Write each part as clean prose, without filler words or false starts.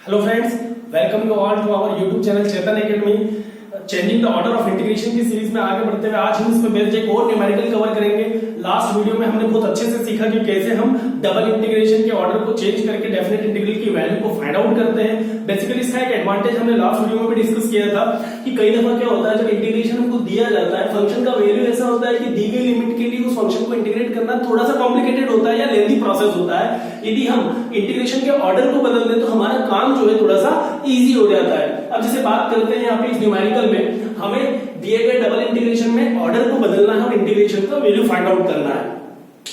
Hello friends, welcome you all to our YouTube channel Chetan Academy. Changing the order of integration की series में आगे बढ़ते हुए आज हम इसमें बेस्ड एक और न्यूमेरिकल कवर करेंगे। लास्ट वीडियो में हमने बहुत अच्छे से सीखा कि कैसे हम डबल इंटीग्रेशन के ऑर्डर को चेंज करके डेफिनेट इंटीग्रल की वैल्यू को फाइंड आउट करते हैं। बेसिकली इसका एक एडवांटेज हमने लास्ट वीडियो में भी डिस्कस किया था कि कई दफा क्या होता है, जब इंटीग्रेशन हमको दिया जाता है, फंक्शन का वैल्यू ऐसा होता है कि दी गई लिमिट के लिए उस फंक्शन को इंटीग्रेट करना थोड़ा सा कॉम्प्लिकेटेड होता है या लेंथी प्रोसेस होता है। यदि हम इंटीग्रेशन के ऑर्डर को बदल दें तो हमारा काम जो है थोड़ा सा इजी हो जाता है। अब जैसे बात करते हैं यहाँ पे इस न्यूमेरिकल में हमें दिए गए डबल इंटीग्रेशन में ऑर्डर को बदलना है और इंटीग्रेशन का वैल्यू फाइंड आउट करना है।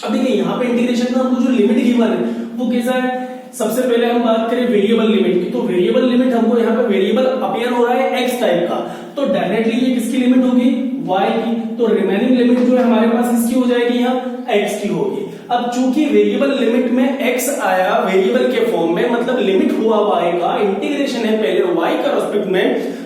अब देखिए यहाँ पे इंटीग्रेशन में हमको जो लिमिट गिवन है वो कैसा है। सबसे पहले हम बात करें वेरिएबल लिमिट की, तो वेरिएबल लिमिट हमको यहाँ पे वेरिएबल अपीयर हो रहा है एक्स टाइप का, तो डेफिनेटली ये किसकी लिमिट होगी, y की। तो रिमेनिंग लिमिट जो है हमारे पास किसकी हो जाएगी, यहाँ x की होगी। अब चूंकि वेरिएबल लिमिट में x आया वेरिएबल के फॉर्म में, मतलब लिमिट हुआ y का, इंटीग्रेशन है पहले y का रेस्पेक्ट में,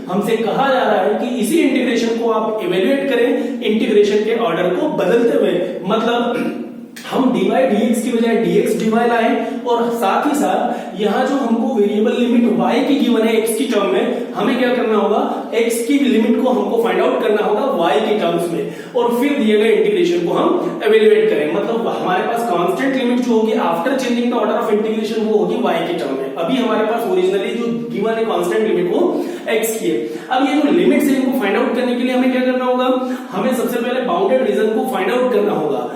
हमसे कहा जा रहा है कि इसी इंटीग्रेशन को आप इवेल्युएट करें इंटीग्रेशन के ऑर्डर को बदलते हुए। मतलब हम dy dx की बजाय dx dy लाएं और साथ ही साथ यहाँ जो हमको वेरिएबल लिमिट y की गिवन है x की टर्म में, हमें क्या करना होगा, x की लिमिट को हमको फाइंड आउट करना होगा y की टर्म्स में और फिर दिए गए इंटीग्रेशन को हम एवेल्युएट करें। मतलब हमारे पास कांस्टेंट लिमिट जो होगी after changing the order of integration वो होगी y की टर्म में। अभी हमारे पास ओरिजिनली जो गिवन है कांस्टेंट लिमिट वो x की है। अब ये जो लिमिट्स है इनको फाइंड आउट करने के लिए हमें क्या करना होगा, हमें सबसे पहले बाउंडेड रीजन को फाइंड आउट करना होगा।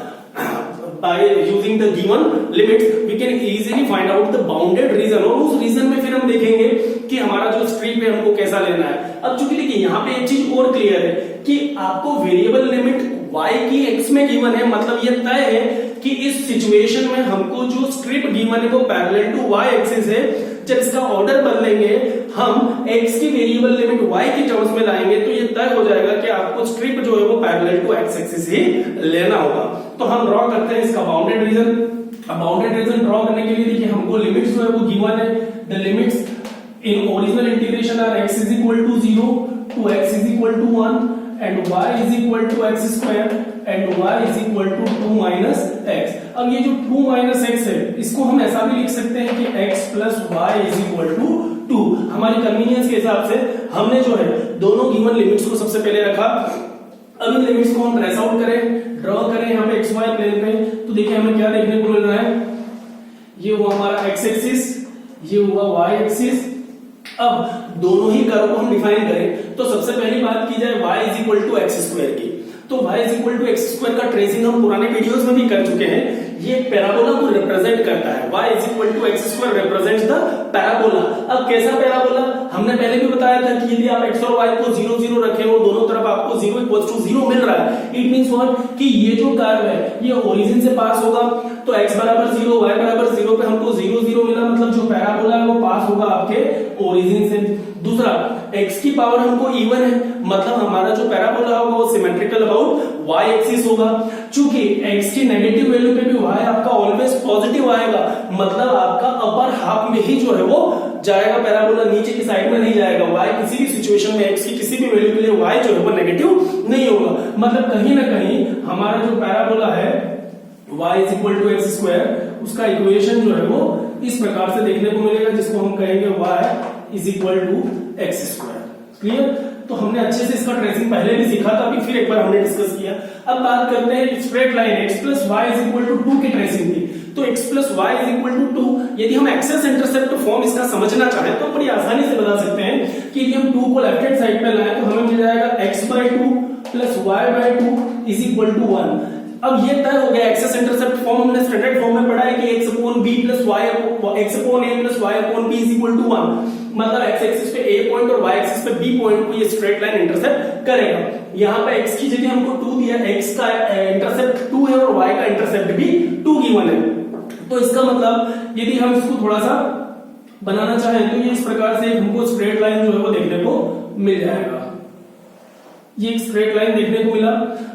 By using the given limits, we can easily find out the bounded region और उस रीजन में फिर हम देखेंगे कि हमारा जो स्ट्रिप है हमको कैसा लेना है। अब चूंकि देखिए यहाँ पे एक चीज और क्लियर है कि आपको वेरिएबल लिमिट y की x में गिवन है, मतलब ये तय है कि इस सिचुएशन में हमको जो स्ट्रिप गिवन है वो पैरेलल टू y एक्सिस है। जब इसका ऑर्डर बदलेंगे हम x की वेरिएबल लिमिट y की टर्म्स में लाएंगे तो ये तय हो जाएगा कि आपको स्ट्रिप जो है वो पैरेलल टू x एक्सिस ही लेना होगा। तो हम ड्रॉ करते हैं इसका बाउंडेड रीजन। अब बाउंडेड रीजन ड्रॉ करने के लिए देखिए हमको लिमिट्स जो है वो गिवन है। The limits in original integration are x is equal to 0 to x is equal to 1 and y is equal to x square and y is equal to 2 minus x। अब ये जो 2 minus x है इसको हम ऐसा भी लिख सकते हैं कि x plus y is equal to 2। हमारी कन्वीनियंस के हिसाब से हमने जो है दोनों गिवन लिमिट्स को सबसे पहले रखा। अब इन लिमिट्स को हम ट्रेस आउट करें, ड्रॉ करें यहाँ पे एक्स वाई प्लेन पे, तो देखिए हमें क्या देखने को मिल रहा है, ये हुआ हमारा एक्स एक्सिस, ये हुआ वाई एक्सिस। अब दोनों ही कर्व को हम डिफाइन करें तो सबसे पहली बात की जाए y is equal to x square की, तो y is equal to x square का ट्रेसिंग हम पुराने वीडियोस में भी कर चुके हैं। ये पैराबोला को रिप्रेजेंट करता है, y is equal to x square represents the parabola. अब कैसा पैराबोला, हमने पहले भी बताया था कि यदि आप x और y को 0 0 रखें और दोनों तरफ आपको 0 इक्वल टू 0 मिल रहा है, इट मींस व्हाट कि ये जो कर्व है ये ओरिजिन से पास होगा, तो x बराबर 0 y बराबर 0 पे हमको 0 0 मिला, मतलब जो पैराबोला है वो पास होगा आपके ओरिजिन से। दूसरा, x की पावर हमको इवन है, मतलब हमारा जो पैराबोला होगा वो सिमेट्रिकल अबाउट y एक्सिस होगा। चूंकि x की नेगेटिव वैल्यू पे भी y आपका ऑलवेज पॉजिटिव आएगा, मतलब आपका अपर हाफ में ही जो है वो जाएगा पैराबोला, नीचे की साइड में नहीं जाएगा। y किसी भी सिचुएशन में x की किसी भी वैल्यू के लिए y जो है वो नेगेटिव नहीं होगा, मतलब कहीं ना कहीं हमारा जो पैराबोला है y is equal to x square, उसका इक्वेशन जो है वो इस प्रकार से देखने को मिलेगा, जिसको हम कहेंगे y is equal to x square. Clear? तो हमने अच्छे से इसका ट्रेसिंग पहले भी सीखा था, अभी फिर एक बार हमने डिस्कस किया। अब बात करते हैं straight line x plus y is equal to 2 की ट्रेसिंग की, तो x plus y is equal to 2। यदि हम एक्सेस इंटरसेप्ट फॉर्म इसका समझना चाहें तो बड़ी आसानी से बता सकते हैं कि यदि हम 2 को लेफ्ट हैंड साइड पे लाएं तो हमें मिल जाएगा x by 2 plus y by 2 is equal to 1। अब ये तय हो गया, एक्सेस इंटरसेप्ट फॉर्म हमने स्टैंडर्ड फॉर्म में पढ़ा है कि x upon b plus y x upon a plus y upon b is equal to 1, मतलब x एक्सिस पे a पॉइंट और y एक्सिस पे b पॉइंट को ये स्ट्रेट लाइन इंटरसेप्ट करेगा। यहाँ पे x की जगह हमको 2 दिया, x का इंटरसेप्ट 2 है और y का इंटरसेप्ट भी 2 गिवन है। तो इसका मतलब यदि हम इसको थोड़ा सा बनाना चाहें तो ये इस प्रकार से हमको स्ट्रेट लाइन जो है वो देखने को मिल जाएगा। ये एक स्ट्रेट लाइन देखने को मिला,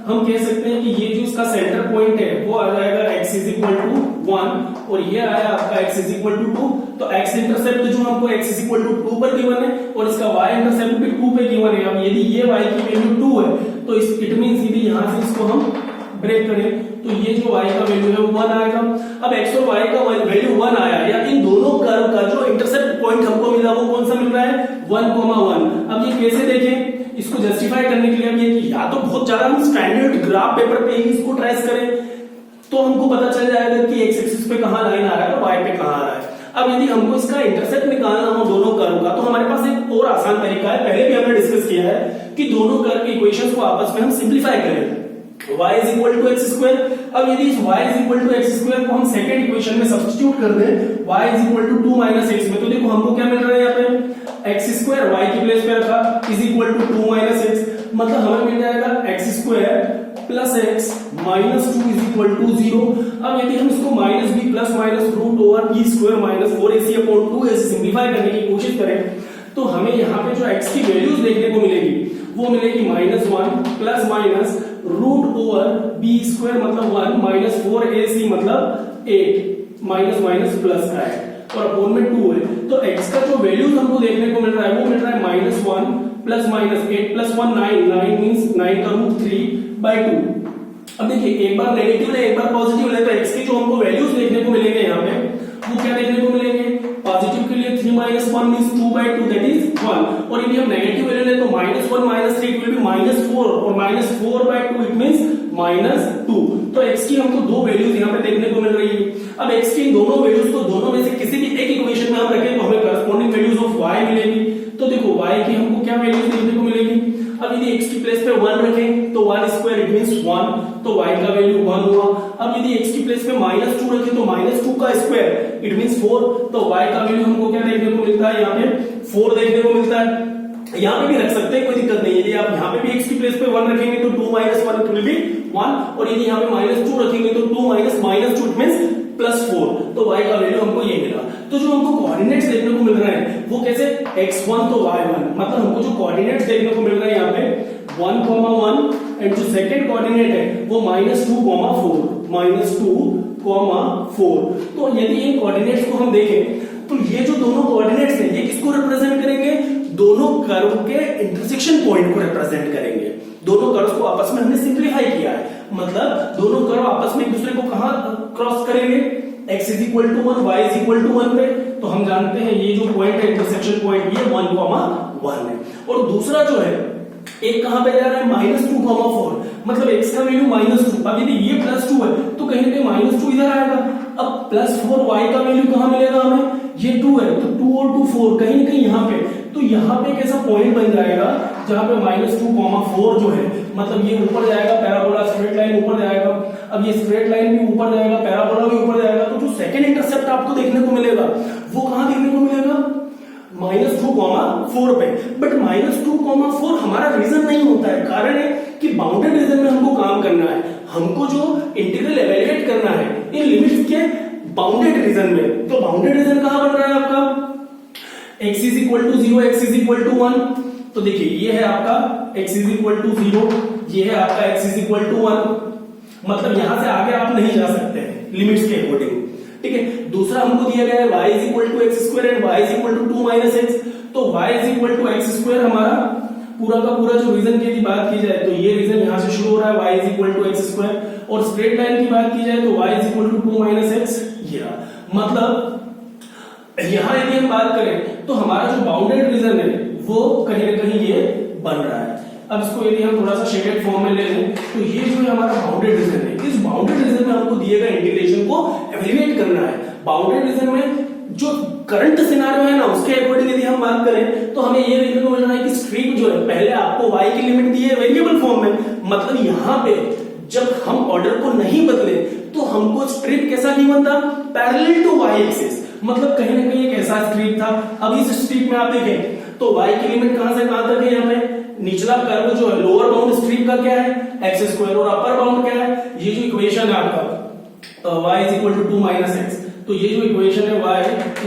हम कह सकते हैं कि ये जो इसका सेंटर पॉइंट है वो आ जाएगा x इज इक्वल टू 1 और ये आया आपका x इज इक्वल टू 2। तो x इंटरसेप्ट जो हमको x इज इक्वल टू 2 पर गिवन है और इसका y इंटरसेप्ट भी 2 पे गिवन है। अब यदि ये y की वैल्यू 2 है तो इट मींस यदि यहां से इसको हम ब्रेक करें तो ये जो y का वैल्यू है वो 1 आएगा। अब x और y का वैल्यू 1 आया, या इन दोनों कर्व का जो इंटरसेप्ट पॉइंट हमको मिला मिला वो कौन सा मिल रहा है 1,1। अब ये कैसे देखें, इसको जस्टिफाई करने के लिए अब ये या तो बहुत ज्यादा हम स्टैंडर्ड ग्राफ पेपर पे ही इसको ट्रेस करें तो हमको पता चल जाएगा कि एक्स एक्सिस पे कहां लाइन आ रहा है और वाई पे कहां आ रहा है। अब यदि हमको इसका इंटरसेप्ट निकालना हो दोनों कर्व का, तो हमारे पास एक और आसान तरीका है, पहले भी हमने डिस्कस किया है कि दोनों कर्व के इक्वेशंस को आपस में हम सिंप्लीफाई करें। y is equal to x square। अब यदि इस y is equal to x square को हम सेकंड इक्वेशन में सब्स्टिट्यूट कर दें y is equal to 2 minus x में, तो देखो हमको क्या मिल रहा है यहाँ पे x square y की प्लेस पे रखा is equal to 2 minus x, मतलब हमें मिल जाएगा x square plus x minus 2 is equal to 0। अब यदि हम इसको minus b plus minus root over b square minus 4ac upon 2 ऐसे सिंप्लीफाई करने की कोशिश करें तो हमें यहाँ पे जो x की वैल्यूज देखने को मिलेगी वो मिलेगी -1 plus minus root over b square मतलब 1 माइनस 4ac मतलब 8 माइनस माइनस प्लस का है और अपोन में 2 है, तो x का जो वैल्यूज हमको देखने को मिल रहा है वो मिल रहा है -1 प्लस माइनस 8 प्लस 1 9 मींस 9 का रूट 3/2। अब देखिए एक बार नेगेटिव ले एक बार पॉजिटिव ले, तो x की जो हमको वैल्यूज देखने को मिलेंगे यहाँ पे वो क्या देखने को मिलेंगे, पॉजिटिव के लिए 3 minus 1 means 2/2 that is 1, और यदि हम नेगेटिव वैल्यू ले तो -1 -3 it will be -4 और -4/2 it means -2। तो x की हमको दो वैल्यूज यहाँ पे देखने को मिल रही है। अब x की दोनों वैल्यूज को दोनों में से किसी भी एक इक्वेशन में हम रखें तो हमें करस्पॉन्डिंग वैल्यूज ऑफ y मिलेगी। तो देखो y की हमको क्या वैल्यूज देखने को मिलेगी, अब यदि x की प्लेस पे 1 रखें तो 1 स्क्वायर इट मींस 1, तो y का वैल्यू 1 हुआ। अब यदि x की प्लेस पे -2 रखें तो -2 का स्क्वायर इट मींस 4, तो y का वैल्यू हमको क्या देखने को मिलता है, यहाँ पे 4 देखने को मिलता है। यहाँ पे भी रख सकते हैं, कोई दिक्कत नहीं है। यदि आप यहाँ पे भी x की प्लेस पे 1 रखेंगे तो 2 - 1 इट विल बी 1, और यदि यहाँ पे -2 रखेंगे तो 2 - -2 इट मींस +4, तो y का वैल्यू हमको ये मिला। तो जो हमको कोऑर्डिनेट्स देखने को मिल रहे हैं वो कैसे, x1 तो y1, मतलब हमको जो कोऑर्डिनेट्स देखने को मिल रहे हैं यहाँ पे 1,1 एंड जो सेकंड कोऑर्डिनेट है वो -2,4 तो यदि इन कोऑर्डिनेट्स को हम देखें तो ये जो दोनों कोऑर्डिनेट्स हैं ये किसको रिप्रेजेंट करेंगे, दोनों कर्व के इंटरसेक्शन पॉइंट को रिप्रेजेंट करेंगे। दोनों कर्व्स को आपस में हमने सिंप्लीफाई किया है, मतलब दोनों कर्व आपस में एक दूसरे को कहां क्रॉस करेंगे, x is equal to 1 y is equal to 1 पे, तो हम जानते हैं ये जो पॉइंट है इंटरसेक्शन पॉइंट ये 1,1 है। और दूसरा जो है एक कहां पे जा रहा है -2,4, मतलब x का वैल्यू -2। अब यदि ये +2 है तो कहीं ना कहीं -2 इधर आएगा। अब +4 y का वैल्यू कहां मिलेगा हमें, ये 2 है तो 2 और 2 4 कहीं ना कहीं यहाँ पे, तो यहाँ पे एक ऐसा पॉइंट बन जाएगा जहां पे -2,4 जो है, मतलब ये ऊपर जाएगा, पैराबोला स्ट्रेट लाइन ऊपर जाएगा। अब ये स्ट्रेट लाइन भी ऊपर जाएगा, पैराबोला भी ऊपर जाएगा, तो जो सेकंड इंटरसेप्ट आपको देखने को मिलेगा वो कहां देखने को मिलेगा, -2,4 पे। बट -2,4 हमारा रीजन नहीं होता है, कारण है कि बाउंडेड रीजन में हमको काम करना है, हमको जो इंटीग्रल एवेल्युएट करना है इन लिमिट्स के बाउंडेड रीजन में। तो बाउंडेड रीजन कहां बन रहा है आपका, x is equal to 0 x is equal to 1, तो देखिए ये है आपका x is equal to 0, ये है आपका x is equal to 1, मतलब यहां से आगे आप नहीं जा सकते हैं लिमिट्स के अकॉर्डिंग, ठीक है। दूसरा हमको दिया गया है y is equal to x square and y is equal to 2 minus x, तो y is equal to x square हमारा पूरा का पूरा जो रीजन की बात की जाए तो ये रीजन यहां से शुरू हो रहा है, y is equal to x square, और स्ट्रेट लाइन की बात की जाए तो y is equal to 2 minus x, ये मतलब यहां यदि हम बात करें तो हमारा जो बाउंडेड रीजन है वो कहीं ना कहीं ये बन रहा है। अब इसको यदि हम थोड़ा सा शेडेड फॉर्म में ले लें तो ये जो है हमारा बाउंडेड रीजन है, इस बाउंडेड रीजन में हमको दिए गए इंटीग्रेशन को एवेल्युएट करना है। बाउंडेड रीजन में जो करंट सिनेरियो है ना उसके अकॉर्डिंग यदि हम बात करें तो हमें ये देखने को मिल रहा है कि स्ट्रीक जो है पहले आपको y की लिमिट दी है वेरिएबल फॉर्म में, मतलब यहाँ पे जब हम ऑर्डर को नहीं बदले तो हमको स्ट्रिप कैसा गिवन था, पैरेलल टू y एक्सिस, मतलब कहीं ना कहीं एक ऐसा स्ट्रिप था। अब इस स्ट्रिप में आप देखें तो y की लिमिट कहां से कहां तक है, यहाँ पे निचला कर्व जो है लोअर बाउंड स्ट्रिप का क्या है x स्क्वायर, और अपर बाउंड क्या है, ये जो इक्वेशन है आपका y is equal to 2 minus x, तो ये जो इक्वेशन है y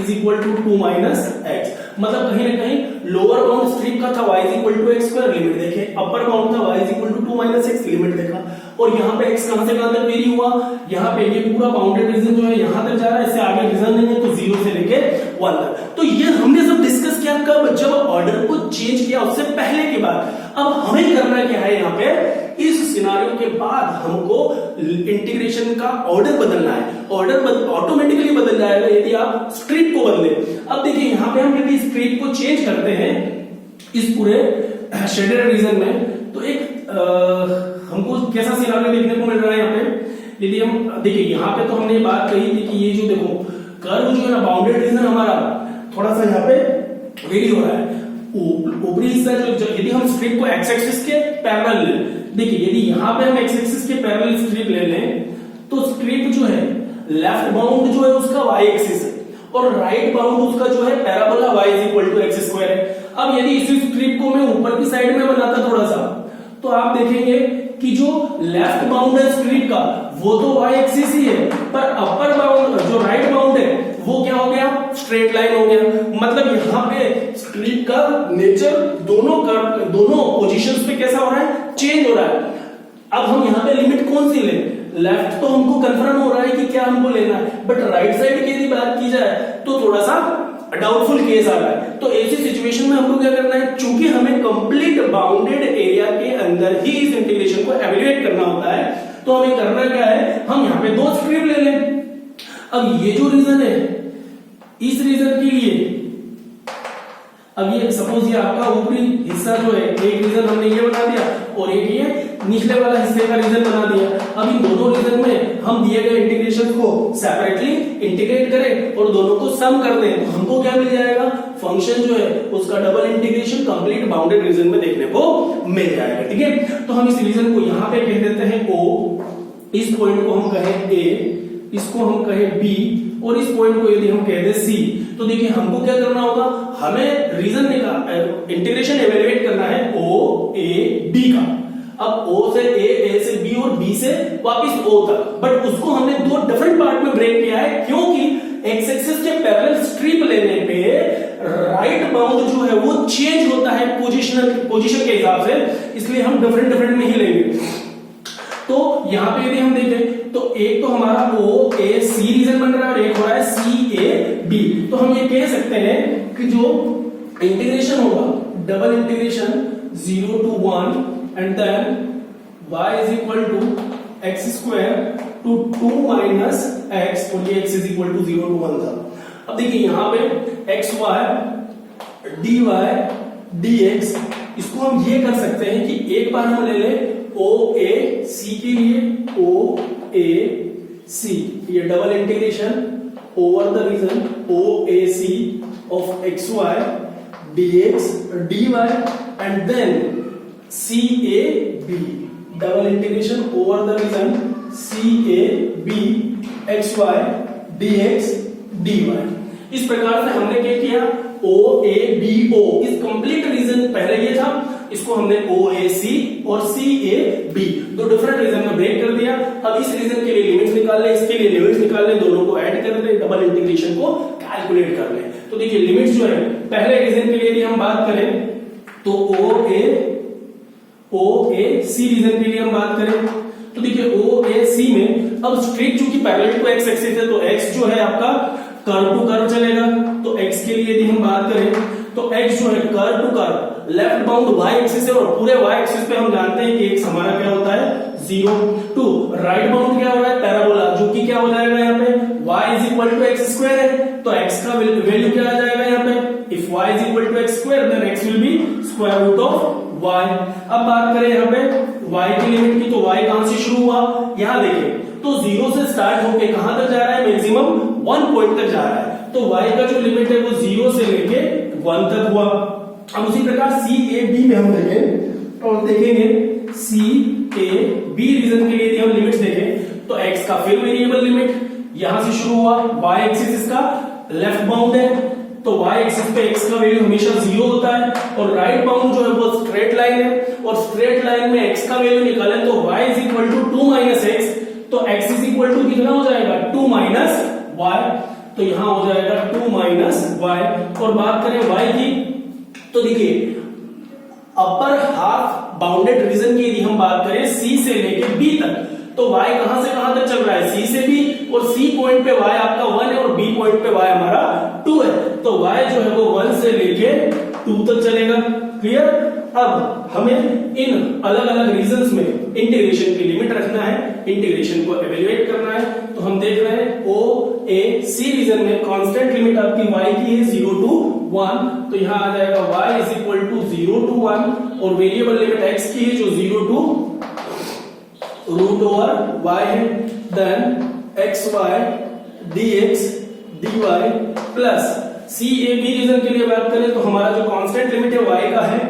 is equal to 2 minus x, मतलब कहीं ना कहीं लोअर बाउंड स्ट्रिप का था y is equal to x square, limit देखे, अपर बाउंड था y is equal to 2 minus x, limit देखा, और यहाँ पे x कहां से कहां तक वेरी हुआ, यहाँ पे ये पूरा बाउंडेड रीजन जो है यहाँ तक जा रहा है, इससे आगे रीजन नहीं है तो 0 से लेके 1 तक। तो ये हमने सब डिस्कस किया कब, जब ऑर्डर को चेंज किया उससे पहले की बात। अब हमें करना क्या है यहाँ पे इस सिनारियो के बाद हमको इंटीग्रेशन का ऑर्डर बदलना है। ऑर्डर ऑटोमेटिकली बदल जाएगा यदि आप स्ट्रिप को बदले। अब देखिए यहां पे हम यदि स्ट्रिप को चेंज करते हैं इस पूरे शेडेड रीजन में, तो एक हमको कैसा सिनारियो देखने को मिल रहा है यहाँ पे। यदि हम देखिए यहाँ पे तो हमने बात कही थी कि ये जो देखो कर्व जो है ना, बाउंडेड रीजन हमारा थोड़ा सा यहाँ पे वेरी हो रहा है। ऊपरी हिस्सा जो यदि हम स्ट्रिप को एक्स एक्सिस के पैरेलल ले, देखिए यदि यहाँ पे हम एक्स एक्सिस के पैरेलल स्ट्रिप ले लें तो स्ट्रिप जो है लेफ्ट बाउंड जो है उसका वाई एक्सिस है और राइट बाउंड उसका जो है parabola y is equal to x square है। अब यदि इसी स्ट्रिप को मैं ऊपर की साइड में बनाता थोड़ा सा, तो आप देखेंगे कि जो लेफ्ट बाउंड है स्ट्रिप का वो तो y एक्सिस ही है, पर अपर बाउंड जो राइट बाउंड है वो क्या हो गया, स्ट्रेट लाइन हो गया। मतलब यहाँ पे स्ट्रिप का नेचर दोनों पोजीशंस पे कैसा हो रहा है, चेंज हो रहा है। अब हम यहाँ पे लिमिट कौन सी लें, लेफ्ट तो हमको कंफर्म हो रहा है कि क्या हमको लेना है, बट राइट साइड की यदि बात की जाए तो थोड़ा सा डाउटफुल केस आ रहा है। तो ऐसी सिचुएशन में हमको क्या करना है, चूंकि हमें कंप्लीट बाउंडेड एरिया के अंदर ही इस इंटीग्रेशन को एवेल्युएट करना होता है, तो हमें करना क्या है, हम यहाँ पे दो स्ट्रिप ले लें। अब ये जो रीजन है, इस रीजन के लिए अब ये सपोज ये आपका ऊपरी हिस्सा जो है, एक रीजन हमने ये बना दिया और एक ये निचले वाला हिस्से का रीजन बना दिया। अब इन दोनों रीजन में हम दिए गए इंटीग्रेशन को सेपरेटली इंटीग्रेट करें और दोनों को सम कर दें, तो हमको क्या मिल जाएगा, फंक्शन जो है उसका double integration complete bounded reason में देखने को मिल जाएगा। ठीक है, तो हम इस रीजन को यहाँ पे कह देते हैं O, इस पॉइंट को हम कहें A, इसको हम कहें B और इस पॉइंट को यदि हम कह दें C, तो देखिए हमको क्या करना होगा, हमें रीजन इंटीग्रेशन एवेल्युएट करना है O A B का। अब O से A से B और B से वापस O तक, बट उसको हमने दो डिफरेंट पार्ट में ब्रेक किया है, क्योंकि एक्स एक्सिस के पैरेलल स्ट्रिप लेने पे राइट बाउंड जो है वो चेंज होता है पोजीशन के हिसाब से, इसलिए हम डिफरेंट में ही लेंगे। तो यहाँ पे यदि हम देखें तो एक तो हमारा O A C रीजन बन रहा है और एक हो रहा है C A B। तो हम ये कह सकते हैं कि जो इंटीग्रेशन होगा, double integration 0 to 1 and then y is equal to x square to 2 minus x, और ये x is equal to 0 to 1 था। अब देखिए यहाँ पे x y dy dx, इसको हम ये कर सकते हैं कि एक बार हम ले लें O A C के लिए O A C, ये double integration over the region O A C of x y dx dy and then C A B, double integration over the region C A B x y dx dy। इस प्रकार से हमने क्या किया, O A B O, इस complete reason पहले ये था, इसको हमने O A C और C A B दो डिफरेंट रीजन में ब्रेक कर दिया। अब इस रीजन के लिए लिमिट्स निकाल ले, इसके लिए लिमिट्स निकाल ले, दोनों को ऐड कर दे, डबल इंटीग्रेशन को कैलकुलेट कर ले। तो देखिए लिमिट्स जो है पहले रीजन के लिए यदि हम बात करें तो O A C रीजन के लिए हम बात करें तो देखिए O A C में अब स्ट्रिप चूंकि पैरेलल टू एक्स एक्सिस है, तो x जो है आपका कर्व टू कर्व चलेगा। तो x के लिए यदि हम बात करें तो x जो है curve to curve left bound y axis है और पूरे y एक्सिस पे हम जानते हैं कि x हमारा क्या होता है 0 टू राइट बाउंड क्या हो रहा है पैराबोला, जो कि क्या हो जाएगा यहाँ पे y is equal to x square है, तो x का वैल्यू क्या आ जाएगा यहाँ पे, if y is equal to x square then x will be square root of y। अब बात करें यहाँ पे y की लिमिट की, तो y कहां से शुरू हुआ, यहाँ देखिए तो 0 से स्टार्ट होके कहां तक जा रहा है, मैक्सिमम 1 पॉइंट तक जा रहा है, तो y का जो लिमिट है वो 0 से लेके 1 तक हुआ। अब उसी प्रकार C A B में हम देखें और देखेंगे C A B रीजन के लिए यदि हम लिमिट्स देखें तो x का फिर वेरिएबल लिमिट यहां से शुरू हुआ, y एक्सिस इसका लेफ्ट बाउंड है, तो y एक्सिस पे x का वैल्यू हमेशा 0 होता है और राइट बाउंड जो है वो स्ट्रेट लाइन है और स्ट्रेट लाइन में x का वैल्यू निकालें तो y is equal to 2 minus x, तो x इज इक्वल टू कितना हो जाएगा 2 माइनस y, तो यहां हो जाएगा 2 माइनस y। और बात करें y की तो देखिए अपर हाफ बाउंडेड रीजन की यदि हम बात करें C से लेके B तक, तो y कहां से कहां तक चल रहा है, C से B, और C पॉइंट पे y आपका 1 है और B पॉइंट पे y हमारा 2 है, तो y जो है वो 1 से लेके 2 तक चलेगा। क्लियर। अब हमें इन अलग अलग रीजन्स में इंटीग्रेशन की लिमिट रखना है, इंटीग्रेशन को एवेल्युएट करना है। तो हम देख रहे हैं ओ ए सी रीजन में कांस्टेंट लिमिट आपकी y की है 0 to 1, तो यहां आ जाएगा y is equal to 0 to 1 और वेरिएबल लिमिट x की है जो 0 to रूट ओवर y है, then xy dx dy plus C A B region के लिए बात करें तो हमारा जो कांस्टेंट लिमिट है y का है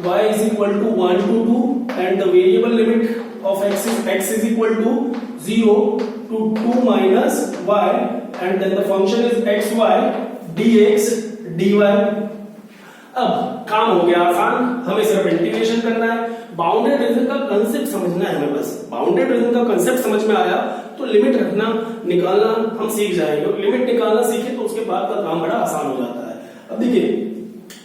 y is equal to 1 to 2 and the variable limit of x is equal to 0 to 2 minus y and then the function is xy dx dy। अब काम हो गया आसान, हमें सिर्फ इंटीग्रेशन करना है। बाउंडेड रीजन का कंसेप्ट समझना है हमें, बस बाउंडेड रीजन का कंसेप्ट समझ में आया तो लिमिट रखना निकालना हम सीख जाएंगे, और लिमिट निकालना सीखे तो उसके बाद का काम बड़ा आसान हो जाता है। अब देखिए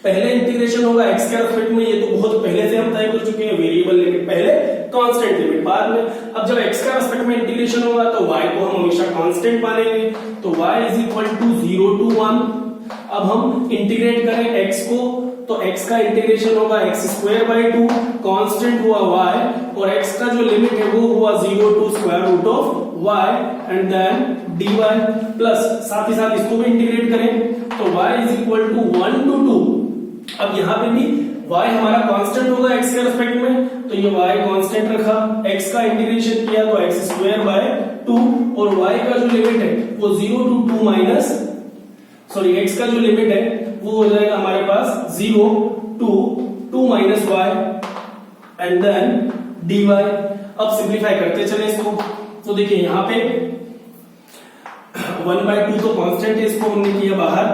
पहले इंटीग्रेशन होगा x के रेस्पेक्ट में, ये तो बहुत पहले से हम तय कर चुके हैं, वेरिएबल लिमिट पहले कांस्टेंट लिमिट बाद में। अब जब x के रेस्पेक्ट में इंटीग्रेशन होगा तो y को हम हमेशा कांस्टेंट मानेंगे, तो y is equal to 0 to 1। अब हम इंटीग्रेट करें x को तो x का इंटीग्रेशन होगा x स्क्वायर बाई 2, कांस्टेंट हुआ y और x का जो लिमिट है वो हुआ 0 to square root of y and then dy plus साथ ही साथ इसको भी इंटीग्रेट करें तो y is equal to 1 to 2। अब यहाँ पे भी y हमारा कांस्टेंट होगा x के रेस्पेक्ट में, तो ये y कांस्टेंट रखा, x का इंटीग्रेशन किया तो x स्क्वायर बाय 2 और y का जो लिमिट है वो 0 to 2 माइनस x का जो लिमिट है वो हो जाएगा हमारे पास 0 to 2 minus y and then dy। अब सिंप्लीफाई करते चले इसको, तो देखिए यहाँ पे 1/2 तो कांस्टेंट है, इसको हमने किया बाहर,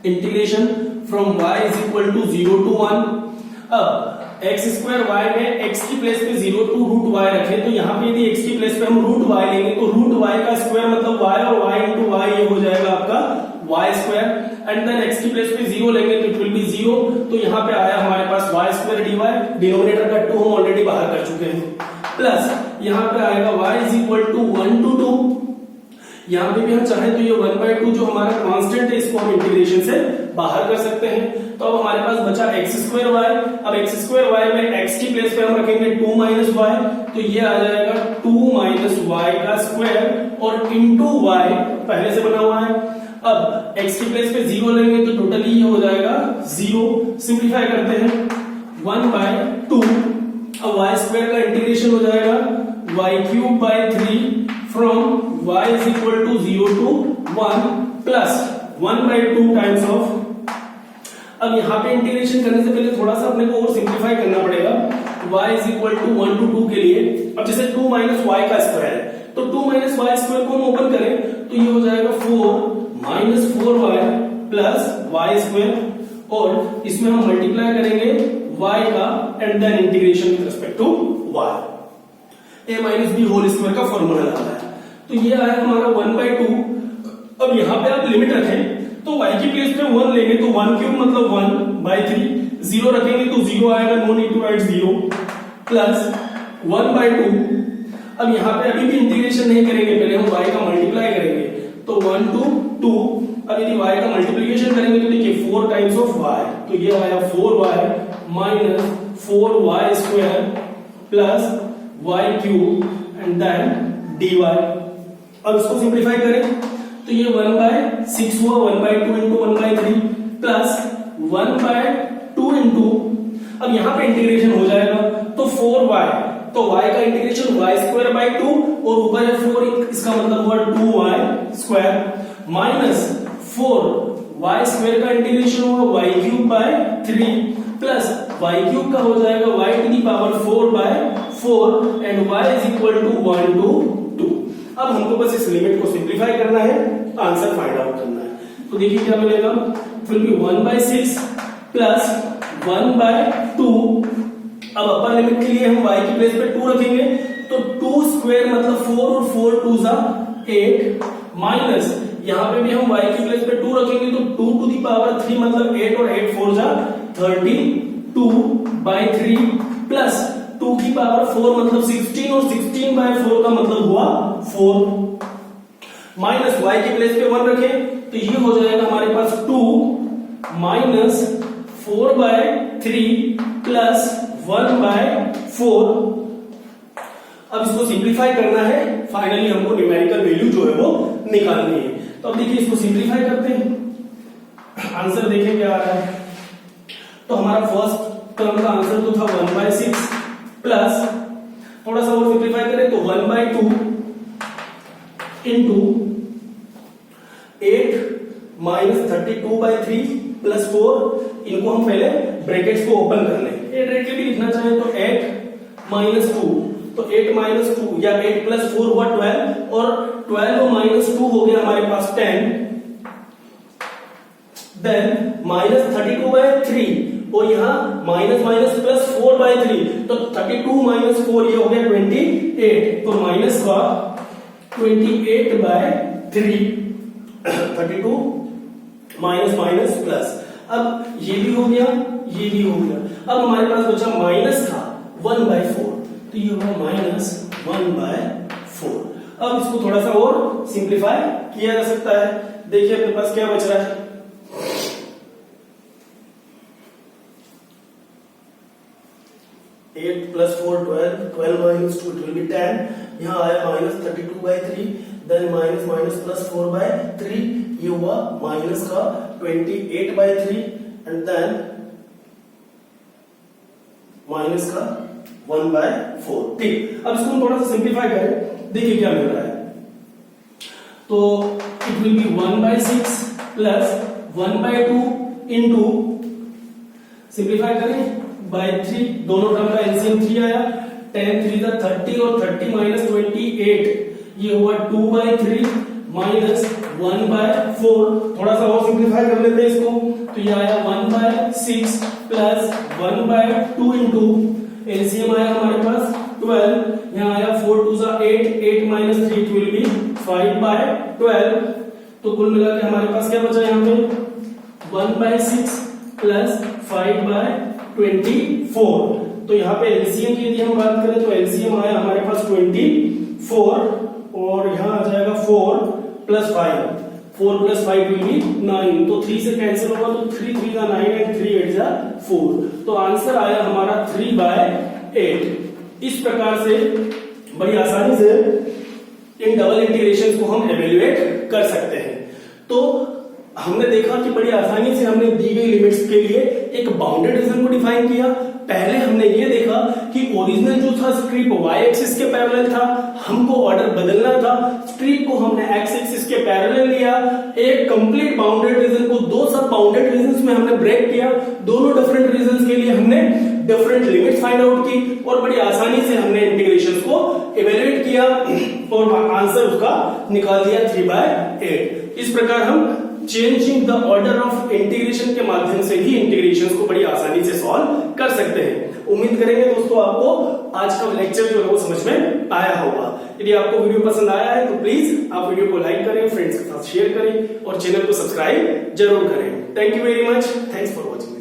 integration from y is equal to 0 to 1। अब x स्क्वायर y में x की प्लेस पे 0 to रूट y रखें तो यहाँ पे यदि x की प्लेस पे हम रूट y लेंगे तो रूट y का स्क्वायर मतलब y और y इंटू y ये हो जाएगा आपका y square and then x की प्लेस पे 0 लेंगे तो इट विल बी 0, तो यहाँ पे आया हमारे पास y स्क्वायर dy, डिनोमिनेटर का 2 हम ऑलरेडी बाहर कर चुके हैं, प्लस यहाँ पे आएगा y is equal to 1 to 2। यहाँ पे भी हम चाहें तो ये 1/2 जो हमारा कांस्टेंट है इसको हम इंटीग्रेशन से बाहर कर सकते हैं, तो अब हमारे पास बचा x स्क्वायर y। अब x स्क्वायर y में x की प्लेस पे हम रखेंगे 2 माइनस y, तो ये आ जाएगा 2 माइनस y का स्क्वायर और इनटू y पहले से बना हुआ है। अब x की प्लेस पे 0 लेंगे तो टोटली ये हो जाएगा 0, सिंप्लीफाई करते हैं 1/2। अब y स्क्वायर का इंटीग्रेशन हो जाएगा y³ 3 from y is equal to 0 to 1 plus 1/2 times of। अब यहाँ पे इंटीग्रेशन करने से पहले थोड़ा सा अपने को और सिंप्लीफाई करना पड़ेगा, y is equal to 1 to 2 के लिए। अब जैसे 2 माइनस y का स्क्वायर है तो 2 माइनस y स्क्वायर को हम ओपन करें तो ये हो जाएगा 4 minus 4y plus y square और इसमें हम मल्टीप्लाई करेंगे y का and then integration with respect to y। a minus B whole square का फॉर्मूला आता है, तो ये आया हमारा 1/2। अब यहाँ पे आप लिमिट रखें तो y की प्लेस पे 1 लेंगे तो 1³ मतलब 1/3, 0 रखेंगे तो 0 आएगा, no need to write 0 plus 1/2। अब यहाँ पे अभी भी इंटीग्रेशन नहीं करेंगे, पहले हम y का मल्टीप्लाई करेंगे तो 1 to 2। अब यदि y का मल्टीप्लीकेशन करेंगे तो देखिए 4 टाइम्स ऑफ y, तो ये आया 4y minus 4y square plus y³ and then dy। अब इसको सिंप्लीफाई करें तो ये 1/6 हुआ, 1/2 इंटू 1/3 प्लस 1/2 इंटू, अब यहाँ पे इंटीग्रेशन हो जाएगा तो 4y, तो y का इंटीग्रेशन y स्क्वायर बाई 2 और ऊपर है 4, इसका मतलब हुआ 2y square minus 4y square का इंटीग्रेशन हुआ y³ बाय 3 प्लस y³ का हो जाएगा y to the power 4/4 and y is equal to 1 to 2। अब हमको बस इस लिमिट को सिंप्लीफाई करना है, आंसर फाइंड आउट करना है, तो देखिए क्या मिलेगा, विल बी 1/6 प्लस 1/2। अब अपर लिमिट के लिए हम y की प्लेस पे 2 रखेंगे तो 2 स्क्वायर मतलब 4 और 4 2 जा 8 माइनस यहाँ पे भी हम y की प्लेस पे 2 रखेंगे तो 2 टू दी पावर 3 मतलब 8 और 8 4 जा 32/3 प्लस 2 की पावर 4 मतलब 16 और 16/4 का मतलब हुआ 4 माइनस y की प्लेस पे 1 रखें तो ये हो जाएगा हमारे पास 2 माइनस 4/3 प्लस 1/4 अब इसको सिंप्लीफाई करना है, फाइनली हमको न्यूमेरिकल वैल्यू जो है वो निकालनी है। तो अब देखिए इसको सिंप्लीफाई करते हैं, आंसर देखें क्या आ रहा है। तो हमारा फर्स्ट टर्म का आंसर तो था 1/6 प्लस, थोड़ा सा और सिंप्लीफाई करें तो 1/2 इंटू 8 माइनस 32/3 प्लस 4, इनको हम पहले ब्रैकेट्स को ओपन कर लें। 8 डायरेक्टली भी लिखना चाहें तो 8 माइनस 2, तो 8 माइनस 2 या 8 प्लस 4 हुआ 12, और 12 और माइनस 2 हो गया हमारे पास 10, देन माइनस 32/3, और यहां माइनस माइनस प्लस 4/3, तो 32 माइनस 4 ये हो गया 28, तो माइनस का 28/3, 32 माइनस माइनस प्लस, अब ये भी हो गया, ये भी हो गया। अब हमारे पास बचा माइनस था 1/4, तो ये होगा माइनस 1/4। अब इसको थोड़ा सा और सिंप्लीफाई किया जा सकता है। देखिए अपने पास क्या बच रहा है, 8 plus 4 12, 12 minus 2 it will be 10, यहाँ आया minus 32/3, then minus minus plus 4/3, ये हुआ माइनस का 28/3, एंड देन माइनस का 1/4। ठीक, अब इसको हम थोड़ा सा सिंप्लीफाई करें, देखिए क्या मिल रहा है। तो it will B 1/6 plus 1/2 into, simplify करें बाय 3, दोनों टर्म का एलसीएम 3 आया, 10 3 जा 30, और 30 माइनस 28, ये हुआ 2/3 माइनस 1/4। थोड़ा सा और सिंप्लीफाई कर लेते हैं इसको, तो ये आया 1/6 प्लस 1/2 इंटू, एलसीएम आया हमारे पास 12, यहाँ आया 4 2 जा 8, 8 माइनस 3 इट विल बी 5/12, तो कुल मिला के हमारे पास क्या बचा यहाँ पे 1/6 प्लस 5/24। तो यहाँ पे एलसीएम की यदि हम बात करें तो एलसीएम आया हमारे पास 24, और यहाँ आ जाएगा 4 प्लस 5, 4 प्लस 5 विल बी 9, तो 3 से कैंसिल होगा, तो 3 3 जा 9 एंड 3 8 जा 4, तो आंसर आया हमारा 3/8। इस प्रकार से बड़ी आसानी से इन डबल इंटीग्रेशन को हम एवेल्युएट कर सकते हैं। तो हमने देखा कि बड़ी आसानी से हमने दी गई लिमिट्स के लिए एक बाउंडेड रीजन को डिफाइन किया। पहले हमने ये देखा कि ओरिजिनल जो था स्ट्रिप y एक्सिस के पैरेलल था, हमको ऑर्डर बदलना था, स्ट्रिप को हमने x एक्सिस के पैरेलल लिया, एक कंप्लीट बाउंडेड रीजन को दो सब बाउंडेड रीजन्स में हमने ब्रेक किया, दोनों डिफरेंट रीजन्स के लिए हमने डिफरेंट लिमिट्स फाइंड आउट की, और बड़ी आसानी से हमने इंटीग्रेशंस को इवेल्युएट किया और आंसर उसका निकाल दिया 3/8। इस प्रकार हम changing the order of integration के माध्यम से ही इंटीग्रेशंस को बड़ी आसानी से सॉल्व कर सकते हैं। उम्मीद करेंगे दोस्तों आपको आज का लेक्चर जो है वो समझ में आया होगा। यदि आपको वीडियो पसंद आया है तो प्लीज आप वीडियो को लाइक करें, फ्रेंड्स के साथ शेयर करें और चैनल को सब्सक्राइब जरूर करें। Thank you very much, thanks for watching.